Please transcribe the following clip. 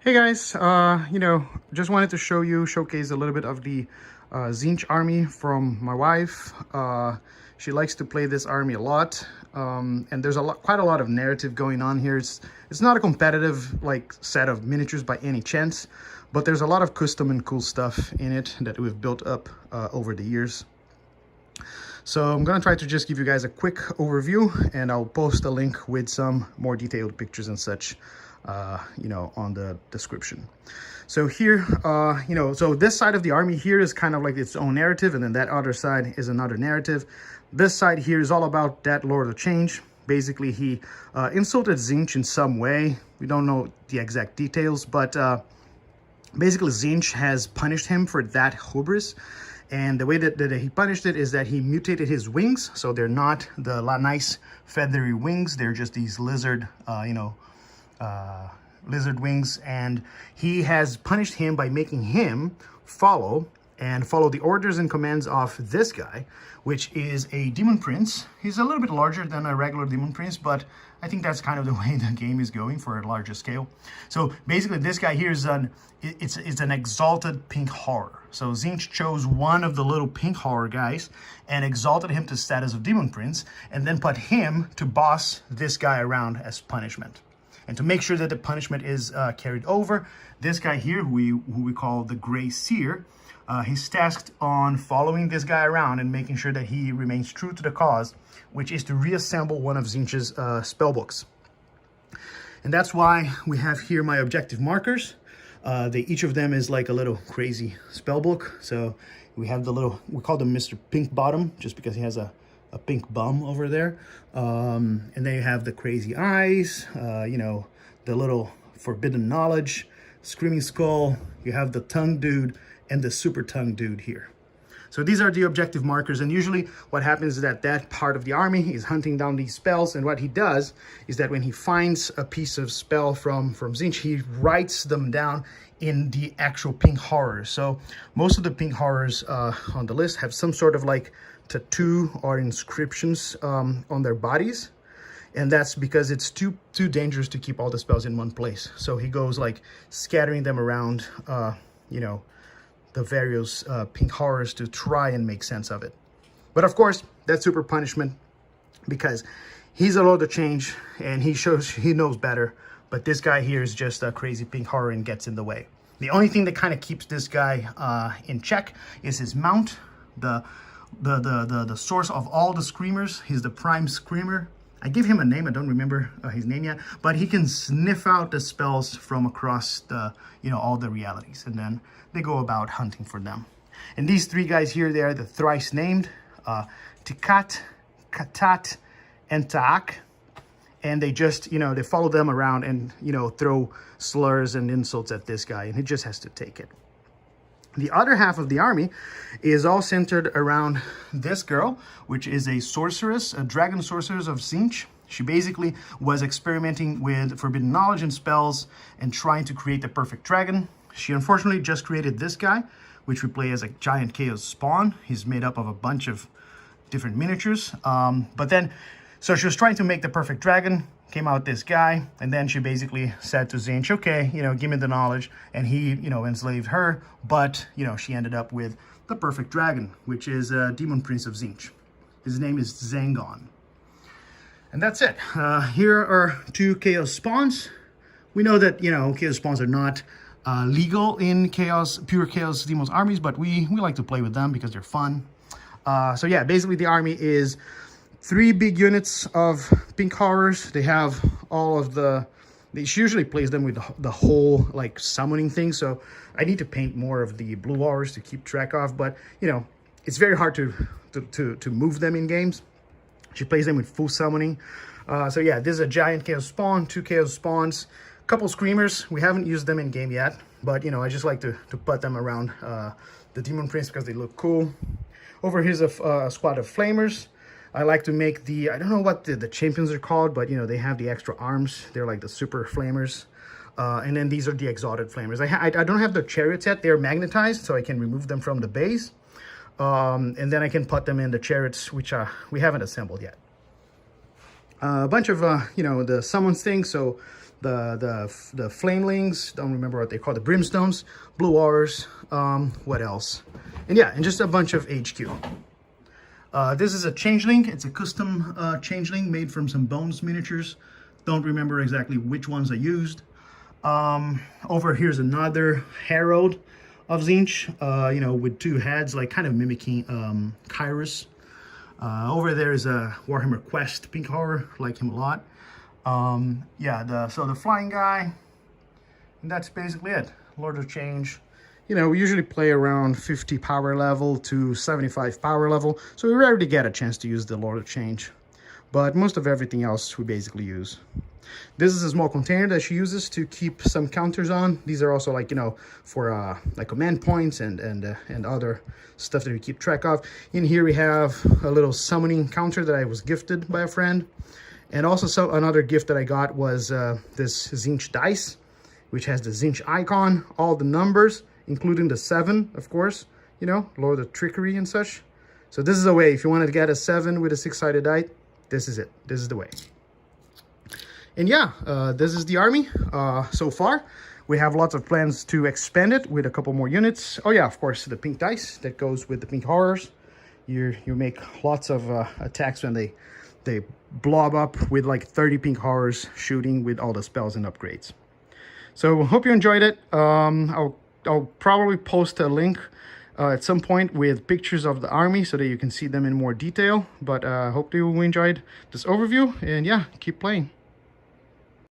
Hey guys, just wanted to showcase a little bit of the Tzeentch army from my wife. She likes to play this army a lot, and there's quite a lot of narrative going on here. It's not a competitive set of miniatures by any chance, but there's a lot of custom and cool stuff in it that we've built up over the years. So I'm gonna try to just give you guys a quick overview, and I'll post a link with some more detailed pictures and such on the description. So here, so this side of the army here is kind of like its own narrative, and then that other side is another narrative. This side here is all about that Lord of Change. Basically, he insulted Tzeentch in some way. We don't know the exact details, but basically Tzeentch has punished him for that hubris. And the way that he punished it is that he mutated his wings. So they're not the nice feathery wings. They're just these lizard, lizard wings. And he has punished him by making him follow the orders and commands of this guy, which is a demon prince. He's a little bit larger than a regular demon prince, but I think that's kind of the way the game is going for a larger scale. So basically this guy here is it's an exalted pink horror. So Tzeentch chose one of the little pink horror guys and exalted him to status of demon prince, and then put him to boss this guy around as punishment. And to make sure that the punishment is carried over, this guy here, who we call the Gray Seer, he's tasked on following this guy around and making sure that he remains true to the cause, which is to reassemble one of Tzeentch's spellbooks. And that's why we have here my objective markers. Each of them is like a little crazy spellbook. So we have we call them Mr. Pink Bottom, just because he has a pink bum over there. And then you have the crazy eyes, the little forbidden knowledge, screaming skull. You have the tongue dude and the super tongue dude here. So these are the objective markers, and usually what happens is that part of the army is hunting down these spells, and what he does is that when he finds a piece of spell from Tzeentch, he writes them down in the actual pink horrors. So most of the pink horrors on the list have some sort of like tattoo or inscriptions on their bodies, and that's because it's too dangerous to keep all the spells in one place. So he goes like scattering them around the various pink horrors to try and make sense of it. But of course, that's super punishment because he's a Lord of Change and he knows better. But this guy here is just a crazy pink horror and gets in the way. The only thing that kind of keeps this guy in check is his mount, the source of all the screamers. He's the prime screamer. I give him a name. I don't remember his name yet, but he can sniff out the spells from across the, all the realities, and then they go about hunting for them. And these three guys here, they are the thrice named, Tikat, Katat, and Taak. And they just, they follow them around and, throw slurs and insults at this guy, and he just has to take it. The other half of the army is all centered around this girl, which is a sorceress, a dragon sorceress of Tzeentch. She basically was experimenting with forbidden knowledge and spells and trying to create the perfect dragon. She unfortunately just created this guy, which we play as a giant chaos spawn. He's made up of a bunch of different miniatures. So she was trying to make the perfect dragon, came out this guy, and then she basically said to Tzeentch, okay, give me the knowledge, and he, enslaved her, but, she ended up with the perfect dragon, which is a demon prince of Tzeentch. His name is Zangon. And that's it. Here are two chaos spawns. We know that, chaos spawns are not legal in pure chaos demons armies, but we like to play with them because they're fun. So yeah, basically the army is 3 big units of pink horrors. They have all of she usually plays them with the whole like summoning thing. So I need to paint more of the blue horrors to keep track of, but it's very hard to move them in games. She plays them with full summoning. So yeah, this is a giant chaos spawn, 2 chaos spawns, couple screamers. We haven't used them in game yet, but I just like to put them around the demon prince because they look cool. Over here's a squad of flamers. I like to make I don't know what the champions are called, but they have the extra arms. They're like the super flamers. And then these are the exalted flamers. I don't have the chariots yet. They're magnetized, so I can remove them from the base. And then I can put them in the chariots, which we haven't assembled yet. A bunch of, the summons thing. So the flamelings, don't remember what they call the brimstones, blue R's, what else? And yeah, and just a bunch of HQ. This is a changeling. It's a custom changeling made from some Bones miniatures. Don't remember exactly which ones I used. Over here's another Herald of Tzeentch, you know, with two heads, like kind of mimicking Kyrus. Over there is a Warhammer Quest Pink Horror, like him a lot. Yeah, so the flying guy, and that's basically it. Lord of Change. You know, we usually play around 50 power level to 75 power level, so we rarely get a chance to use the Lord of Change. But most of everything else we basically use. This is a small container that she uses to keep some counters on. These are also, like, you know, for like command points and other stuff that we keep track of. In here we have a little summoning counter that I was gifted by a friend. And also another gift that I got was this Tzeentch dice, which has the Tzeentch icon, all the numbers, including the 7, of course, you know, Lord of Trickery and such. So this is a way, if you wanted to get a 7 with a 6-sided die, this is it. This is the way. And yeah, this is the army so far. We have lots of plans to expand it with a couple more units. Oh yeah, of course, the pink dice that goes with the pink horrors. You make lots of attacks when they blob up with like 30 pink horrors shooting with all the spells and upgrades. So hope you enjoyed it. I'll probably post a link at some point with pictures of the army so that you can see them in more detail. But hope you enjoyed this overview, and yeah, keep playing.